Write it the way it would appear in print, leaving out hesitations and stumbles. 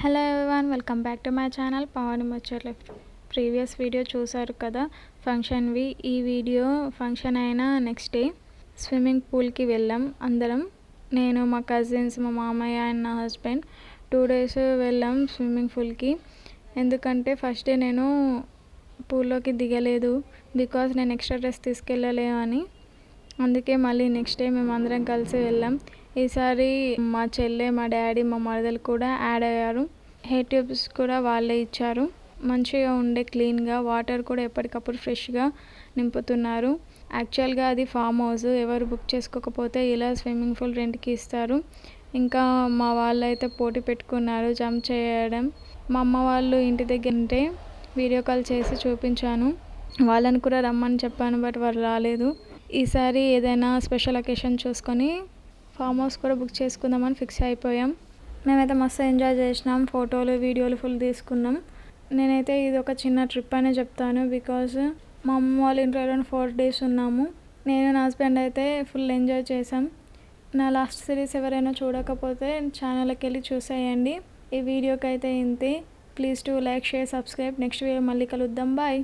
Hello everyone, welcome back to my channel Pavani ముచ్చట్ల. Previous video చూసారు కదా ఫంక్షన్వి. ఈ వీడియో ఫంక్షన్ అయిన నెక్స్ట్ డే స్విమ్మింగ్ పూల్కి వెళ్ళాం అందరం. నేను, మా కజిన్స్, మా మామయ్య అండ్ నా హస్బెండ్ 2 days వెళ్ళాం స్విమ్మింగ్ పూల్కి. ఎందుకంటే ఫస్ట్ డే నేను పూల్లోకి దిగలేదు బికాజ్ నేను ఎక్స్ట్రా డ్రెస్ తీసుకెళ్ళలేము అని. అందుకే మళ్ళీ నెక్స్ట్ డే మేము అందరం కలిసి వెళ్ళాం. ఈసారి మా చెల్లె, మా డాడీ, మా మరదలు కూడా యాడ్ అయ్యారు. హెయిర్ ట్యూబ్స్ కూడా వాళ్ళే ఇచ్చారు. మంచిగా ఉండే క్లీన్గా, వాటర్ కూడా ఎప్పటికప్పుడు ఫ్రెష్గా నింపుతున్నారు. యాక్చువల్గా అది ఫామ్ హౌస్, ఎవరు బుక్ చేసుకోకపోతే ఇలా స్విమ్మింగ్ పూల్ రెంట్కి ఇస్తారు. ఇంకా మా వాళ్ళు అయితే పోటీ పెట్టుకున్నారు జంప్ చేయడం. మా అమ్మ వాళ్ళు ఇంటి దగ్గర ఉంటే వీడియో కాల్ చేసి చూపించాను. వాళ్ళని కూడా రమ్మని చెప్పాను, బట్ వాళ్ళు రాలేదు. ఈసారి ఏదైనా స్పెషల్ అకేషన్ చూసుకొని ఫామ్ హౌస్ కూడా బుక్ చేసుకుందామని ఫిక్స్ అయిపోయాం. మేమైతే మస్తు ఎంజాయ్ చేసినాం. ఫోటోలు, వీడియోలు ఫుల్ తీసుకున్నాం. నేనైతే ఇది ఒక చిన్న ట్రిప్ అనే చెప్తాను బికాజ్ మా అమ్మ వాళ్ళ ఇంట్లో 4 days ఉన్నాము. నేను, నా హస్బెండ్ అయితే ఫుల్ ఎంజాయ్ చేసాం. నా లాస్ట్ సిరీస్ ఎవరైనా చూడకపోతే ఛానల్కి వెళ్ళి చూసేయండి. ఈ వీడియోకి అయితే ఇంతే. Please to like, share, subscribe. Next video మళ్ళీ కలుద్దాం. బాయ్.